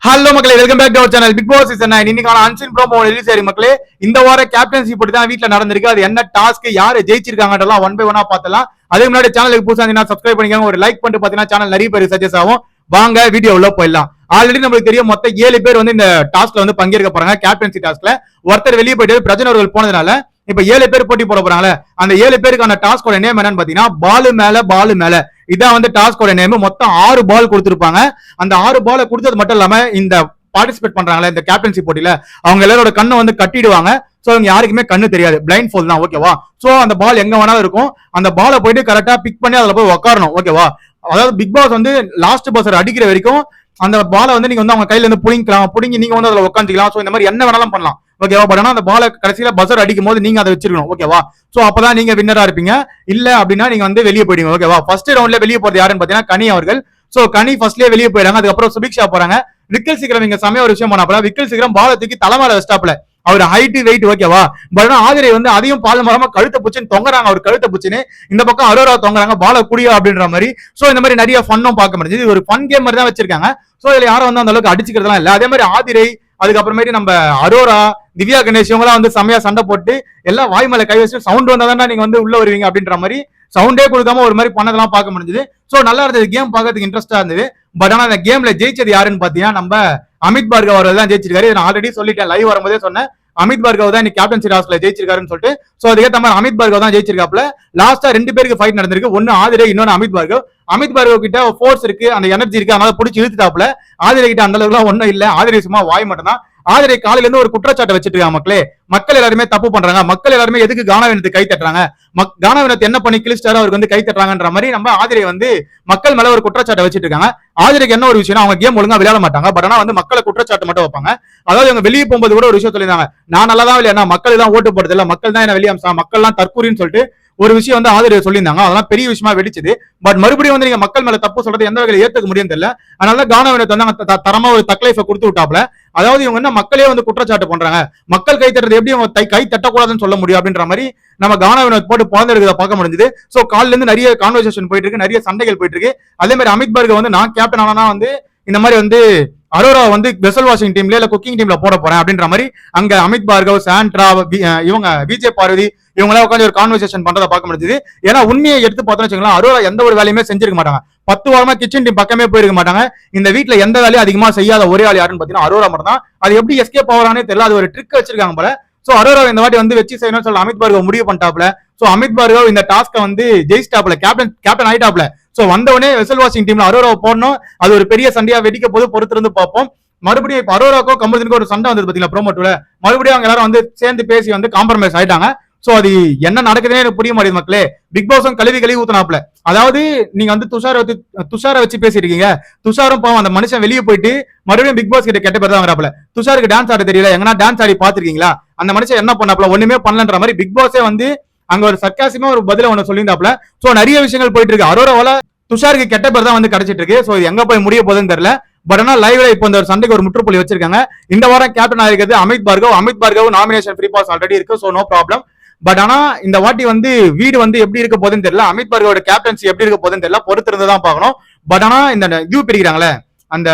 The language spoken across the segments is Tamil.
ஹலோ மக்களே, welcome back to our channel Bigg Boss season 9. இன்னைக்கான அன்சின் ப்ரோமோ ரிலீஸ் ஆயிருக்கு மக்களே. இந்த வார கேப்டன்சி போட்டு தான் வீட்ல நடந்திருக்கு. அது என்ன டாஸ்க், யாரு ஜெயிச்சிருக்காங்கன்றலாம் ஒன் பை ஒன்னா பார்த்தலாம். அதுக்கு முன்னாடி சேனலுக்கு புதுசா இருந்தீங்கன்னா சப்ஸ்கிரைப் பண்ணிக்கோங்க. ஒரு லைக் பண்ணிட்டு பாத்தீங்கன்னா சேனல் நிறைய பேர் சஜஸ்ட் ஆகும். வாங்க வீடியோ உள்ள போயிடலாம். ஆல்ரெடி நம்மளுக்கு தெரியும், மொத்தம் 7 பேர் வந்து இந்த டாஸ்க்ல வந்து பங்கேற்க போறாங்க. கேப்டன்சி டாஸ்க்ல ஒருத்தர் வெளியே போயிட்டு பிரஜன் அவர்கள் போனதுனால இப்ப 7 பேர் போட்டி போட போறாங்களே. அந்த 7 பேருக்கான டாஸ்கோட நேம் என்னன்னு பாத்தீங்கன்னா பாலு மேல இதான் வந்து டாஸ்கோட நேம். மொத்தம் 6 பால் கொடுத்திருப்பாங்க. அந்த 6 பாலை கொடுத்தது மட்டும் இல்லாம இந்த பார்ட்டிசிபேட் பண்றாங்களே இந்த கேப்டன்சி போட்டியில அவங்க எல்லாரோட கண்ணை வந்து கட்டிடுவாங்க. சோ அவங்க யாருக்குமே கண்ணு தெரியாது, பிளைண்ட் ஃபோல் தான். ஓகேவா? சோ அந்த பால் எங்க வேணாலும் இருக்கும். அந்த பாலை போயிட்டு கரெக்டா பிக் பண்ணி அதுல போய் உட்காரணும். ஓகேவா? அதாவது பிக் பாஸ் வந்து லாஸ்ட் பஸ்ஸர் அடிக்கிற வரைக்கும் அந்த பாலை வந்து நீங்க வந்து அவங்க கையில இருந்து புடிங்கி நீங்க வந்து அதுல உட்காந்துக்கலாம். சோ இந்த மாதிரி என்ன வேணாலும் பண்ணலாம். ஓகேவா? பட் ஆனா அந்த பாலை கடைசியில பஸ்ஸர் அடிக்கும் போது நீங்க அதை வச்சிருக்கணும். ஓகேவா? சோ அப்பதான் நீங்க வின்னரா இருப்பீங்க. இல்ல அப்படின்னா நீங்க வந்து வெளியே போயிடுங்க. ஓகேவா? ஃபர்ஸ்ட் ரவுண்ட்ல வெளியே போறது யாருன்னு பாத்தீங்கன்னா கனி அவர்கள். சோ கனி ஃபர்ஸ்ட்லயே வெளியே போயிடாங்க. அதுக்கப்புறம் சுபிக்ஷா போறாங்க. விக்கல் சீக்கிரம் இங்க சமயம் ஒரு விஷயம் பண்ணாப்ல. விக்கல் சீக்கிரம் பாலை தூக்கி தலைமையில வச்சிட்டாப்ல. அவர் ஹைட் வெயிட் ஓகேவா? பட் ஆதிரை வந்து அதையும் பால் மரமா கழுத்தை பூச்சின்னு தொங்குறாங்க. அவர் கழுத்தை பூச்சின்னு இந்த பக்கம் அரோரா தொங்குறாங்க. பாலை குடியா அப்படின்ற மாதிரி. சோ இந்த மாதிரி நிறைய ஃபன்னும் பார்க்க முடிஞ்சது. இது ஒரு ஃபன் கேம் மாதிரி தான் வச்சிருக்காங்க. சோ இதுல யாரும் வந்து அந்த அளவுக்கு அடிச்சுக்கிறதுலாம் இல்ல. அதே மாதிரி ஆதிரை, அதுக்கப்புறமேட்டு நம்ம அரோரா, திவ்யா கணேஷ் இவங்களாம் வந்து செம்மையா சண்டை போட்டு எல்லாம் வாய் மேல கை வச்சு சவுண்ட் வந்தாதான் நீங்க வந்து உள்ள வருவீங்க அப்படின்ற மாதிரி சவுண்டே கொடுக்காம ஒரு மாதிரி பண்ணதெல்லாம் பார்க்க முடிஞ்சது. சோ நல்லா இருந்தது, கேம் பார்க்கறதுக்கு இன்ட்ரெஸ்டா இருந்தது. பட் ஆனா அந்த கேம்ல ஜெயிச்சது யாருன்னு பாத்தீங்கன்னா நம்ம அமித் பார்கவ் அவர்கள் தான் ஜெயிச்சிருக்காரு. நான் ஆல்ரெடி சொல்லிட்டேன், லைவ் வரும்போதே சொன்னேன் அமித் பார்கவ் தான் கேப்டன்சி டாஸ்க்ல ஜெயிச்சிருக்காருன்னு சொல்லிட்டு. சோ அதுக்கேற்ற மாதிரி அமித் பார்கவ் தான் ஜெயிச்சிருக்காப்ல. லாஸ்டா 2 பேருக்கு ஃபைட் நடந்திருக்கு. ஒன்னு ஆதிரை, இன்னொன்னு அமித் பார்கவ். அமித் பார்கவ் கிட்ட ஃபோர்ஸ் இருக்கு, அந்த எனர்ஜி இருக்கு, அதனால பிடிச்சி இழுத்துட்டாப்ல. ஆதிரை கிட்ட அந்த அளவுக்கு ஒன்னும் இல்ல. ஆதிரை சும்மா வாய் மட்டும் தான். ஆதிரை காலையில இருந்து ஒரு குற்றச்சாட்டை வச்சுட்டு இருக்காங்க. மக்களே, மக்கள் எல்லாருமே தப்பு பண்றாங்க. மக்கள் எல்லாருமே எதுக்கு கானாவினத்துக்கு கை தட்டுறாங்க, கானாவினத்தை என்ன பண்ணி கிழிச்சிட்டாரு அவருக்கு வந்து கை தட்டுறாங்கன்ற மாதிரி நம்ம ஆதிரை வந்து மக்கள் மேல ஒரு குற்றச்சாட்டை வச்சுட்டு இருக்காங்க. ஆதிரைக்கு என்ன ஒரு விஷயம், அவங்க கேம் ஒழுங்கா விளையாட மாட்டாங்க. பட் ஆனா வந்து மக்களை குற்றச்சாட்டு மட்டும் வைப்பாங்க. அதாவது அவங்க வெளியே போகும்போது கூட ஒரு விஷயம் சொல்லியிருந்தாங்க, நான் நல்லா தான் இல்லையா, மக்கள் தான் ஓட்டு போடுறது இல்ல, மக்கள் தான் என்ன வெளியே அம்சம், மக்கள் எல்லாம் தற்கூரின்னு சொல்லிட்டு ஒரு விஷயம் வந்து ஆதரவு சொல்லியிருந்தாங்க. அதெல்லாம் பெரிய விஷயமா வெடிச்சது. பட் மறுபடியும் வந்து நீங்க மக்கள் மேல தப்பு சொல்றது எந்த வகையில ஏத்துக்க முடியும் தெரியல. அதனால கானாவினத்தை வந்து தரமா ஒரு தக்லைஃபை கொடுத்து விட்டாப்ல. அதாவது இவங்க என்ன மக்களே வந்து குற்றச்சாட்டு பண்றாங்க, மக்கள் கை தட்டுறது எப்படி அவங்க கை தட்டக்கூடாதுன்னு சொல்ல முடியும் அப்படின்ற மாதிரி நம்ம கானாவினத்தை போட்டு பிறந்திருக்கிறத பார்க்க முடிஞ்சது. சோ காலில இருந்து நிறைய கான்வர்சேஷன் போயிட்டு இருக்கு, நிறைய சண்டைகள் போயிட்டு இருக்கு. அதே மாதிரி அமித் பார்கவ் வந்து நான் கேப்டன் ஆனா வந்து இந்த மாதிரி வந்து அரோரா வந்து வெசல் வாஷிங் டீம்ல இல்ல குக்கிங் டீம்ல போட போறேன் அப்படின்ற மாதிரி அங்க அமித் பார்கவ், சாண்ட்ரா, இவங்க விஜய் பார்வதி இவங்களா உட்காந்து ஒரு கான்வர்சேஷன் பண்றதை பார்க்க முடிஞ்சது. ஏன்னா உண்மையை எடுத்து பார்த்தோம்னு வச்சுக்கலாம், அரோரா எந்த ஒரு வேலையுமே செஞ்சிருக்க மாட்டாங்க. 10 வாரமா கிச்சன் டீம் பக்கமே போயிருக்க மாட்டாங்க. இந்த வீட்டுல எந்த வேலையும் அதிகமா செய்யாத ஒரே ஆள் யாருன்னு பாத்தீங்கன்னா அரோரா மட்டும் தான். அது எப்படி எஸ்கேப் ஆகிறானே தெரியல. அது ஒரு ட்ரிக் வச்சிருக்காங்க போல. சோ அரோரா இந்த வாட்டி வந்து வச்சு செய்யணும்னு சொல்ல அமித் பார்கவ் முடிவு பண்ணிட்டாப்ல. சோ அமித் பார்கவ் இந்த டாஸ்கை வந்து ஜெயிச்சிட்டாப்ல, கேப்டன் ஆயிட்டாப்ல. சோ வந்தவனே வெசல் வாஷிங் டீம்ல அரோராவை போடணும். அது ஒரு பெரிய சண்டையா வெடிக்க போது பொறுத்திருந்து பார்ப்போம். மறுபடியும் இப்ப அரோராக்கோ கமருதனுக்கோ ஒரு சண்டை வந்தது பாத்தீங்களா ப்ரோமோட்ல. மறுபடியும் அவங்க எல்லாரும் வந்து சேர்ந்து பேசி வந்து காம்ப்ரமைஸ் ஆயிட்டாங்க. சோ அது என்ன நடக்குதுன்னு எனக்கு புரிய மாட்டேது மக்களே. பிக் பாஸும் கழுவி ஊத்தினாப்ல. அதாவது நீங்க வந்து துஷாரை வச்சு பேசிருக்கீங்க. துஷாரும் பாவம், அந்த மனுஷன் வெளியே போயிட்டு மறுபடியும் பிக் பாஸ் கிட்ட கெட்ட பேர் தான் வராப்ல. துஷாருக்கு டான்ஸ் ஆட தெரியல, எங்கன்னா டான்ஸ் ஆடி பாத்திருக்கீங்களா? அந்த மனுஷன் என்ன பண்ணாப்ல, ஒண்ணுமே பண்ணலன்ற மாதிரி பிக் பாஸே வந்து அங்க ஒரு சர்க்காசியமா ஒரு பதில ஒண்ணு சொல்லியிருந்தாப்ல. சோ நிறைய விஷயங்கள் போயிட்டு இருக்கு. அரோராவால துஷாருக்கு கெட்ட பேர் தான் வந்து கிடைச்சிட்டு இருக்கு. சோ எங்க போய் முடிய போகுதுன்னு தெரியல. பட் ஆனா லைவ்ல இப்போ இந்த சண்டைக்கு ஒரு முற்றுப்புள்ளி வச்சிருக்காங்க. இந்த வாரம் கேப்டன் ஆயிருக்கிறது Amit Bhargav. Nomination free pass already இருக்கு. So no problem. பட் ஆனா இந்த வாட்டி வந்து வீடு வந்து எப்படி இருக்க போகுதுன்னு தெரியல. அமித் பார்கவோட கேப்டன்சி எப்படி இருக்க போகுதுன்னு தெரியல, பொறுத்திருந்து தான் பார்க்கணும். பட் ஆனா இந்த இது பிரிக்கிறாங்களே, அந்த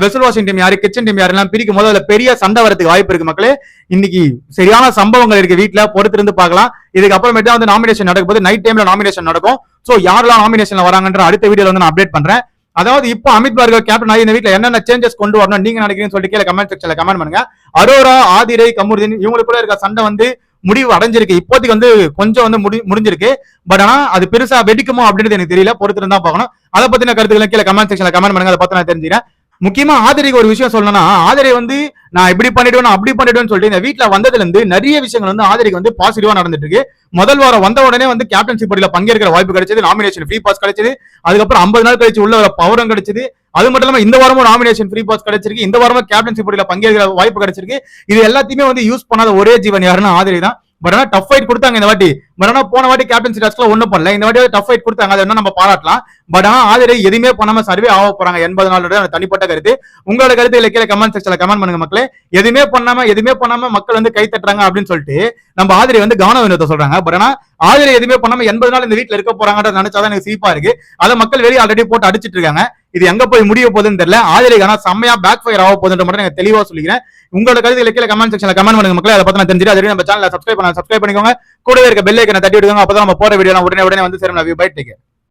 வெசல் வாஷிங் டீம் யாரு, கிச்சன் டீம் யாரெல்லாம் பிரிக்கும் போது அதுல பெரிய சண்டை வரதுக்கு வாய்ப்பு இருக்கு மக்களே. இன்னைக்கு சரியான சம்பவங்கள் இருக்கு வீட்டுல, பொறுத்திருந்து பார்க்கலாம். இதுக்கு அப்புறமேட்டு வந்து நாமினேஷன் நடக்கும் போது நைட் டைம்ல நாமினேஷன் நடக்கும். சோ யாரெல்லாம் நாமினேஷன்ல வராங்கன்ற அடுத்த வீடியோல வந்து நான் அப்டேட் பண்றேன். அதாவது இப்போ அமித் பார்கவ் கேப்டன் ஆகி இந்த வீட்டுல என்னென்ன சேஞ்சஸ் கொண்டு வரணும் நீங்க நினைக்கிறீங்கன்னு சொல்லிட்டு கீழே கமெண்ட் செக்ஷன்ல கமெண்ட் பண்ணுங்க. அரோரா, ஆதிரை, கமருதீன் இவங்களுக்குள்ள இருக்க சண்டை வந்து முடிவு அடைஞ்சிருக்கு. இப்போதைக்கு வந்து கொஞ்சம் வந்து முடிஞ்சிருக்கு. பட் ஆனா அது பெருசா வெடிக்குமோ அப்படின்றது எனக்கு தெரியல, பொறுத்திருந்தா பார்க்கணும். அதை பத்தின கருத்துக்களை கீழே கமெண்ட் செக்ஷன்ல கமெண்ட் பண்ணுங்க. அதை பத்தி நான் தெரிஞ்சுக்கிறேன். முக்கியமா ஆதிரைக்கு ஒரு விஷயம் சொல்லணும்னா, ஆதிரை வந்து நான் இப்படி பண்ணிடுவேன் அப்படி பண்ணிடுவேன்னு சொல்லிட்டு இந்த வீட்டுல வந்ததுல இருந்து நிறைய விஷயங்கள் வந்து ஆதிரைக்கு வந்து பாசிட்டிவா நடந்துட்டு இருக்கு. முதல் வாரம் வந்த உடனே வந்து கேப்டன்சி போட்டியில பங்கேற்கிற வாய்ப்பு கிடைச்சது, நாமினேஷன் ஃப்ரீ பாஸ் கிடைச்சது. அதுக்கப்புறம் 50 நாள் கழிச்சு உள்ள ஒரு பவரும் கிடைச்சது. அது மட்டும் இல்லாம இந்த வாரமும் நாமினேஷன் ஃப்ரீ பாஸ் கிடைச்சிருக்கு. இந்த வாரமும் கேப்டன்சி போட்டியில பங்கேற்கிற வாய்ப்பு கிடைச்சிருக்கு. இது எல்லாத்தையுமே வந்து யூஸ் பண்ணாத ஒரே ஜீவன் யாருன்னா ஆதிரை தான். பட் ஆனா டஃப் ஃபைட் கொடுத்தாங்க இந்த வாட்டி. பட் ஆனா போன வாட்டி கேப்டன்சி டாஸ்க்ல ஒண்ணும் பண்ணல, இந்த வாட்டி டஃப் ஃபைட் கொடுத்தாங்க, அதை நம்ம பாராட்டலாம். பட் ஆனா ஆதிரை எதுவுமே பண்ணாம சர்வே ஆக போறாங்க 80 நாள் தனிப்பட்ட கருத்து. உங்களோட கருத்து கீழே கமெண்ட் செக்ஷன்ல கமெண்ட் பண்ணுங்க மக்களே. எதுவுமே பண்ணாம மக்கள் வந்து கை தட்டுறாங்க அப்படின்னு சொல்லிட்டு நம்ம ஆதிரை வந்து கானாவினத்தை சொல்றாங்க. பட் ஆனா ஆதிரை எதுவுமே பண்ணாம 80 நாள் இந்த வீட்டுல இருக்க போறாங்கன்னு நினைச்சாதான் எனக்கு சிரிப்பா இருக்கு. அதை மக்கள் வெளியே ஆல்ரெடி போட்டு அடிச்சிட்டு இருக்காங்க. இது எங்க போய் முடிய போகுதுன்னு தெரியல. ஆதிரைக்கான செம்மையா பேக் ஃபயர் ஆக போகுதுன்ற மட்டும் நான் தெளிவா சொல்லிக்கிறேன். உங்களோட கருத்துக்களை கீழே கமெண்ட் செக்ஷன்ல கமெண்ட் பண்ணுங்க மக்களே. அதை பத்தி நான் தெரிஞ்சுட்டு அதுவே நம்ம சேனலை சப்ஸ்கிரைப் பண்ணிக்கோங்க. கூடவே இருக்க பெல் ஐக்கனை தட்டி விடுங்க. அப்பதான் நம்ம போற வீடியோ உடனே வந்து சேரும். Love you, bye, take care.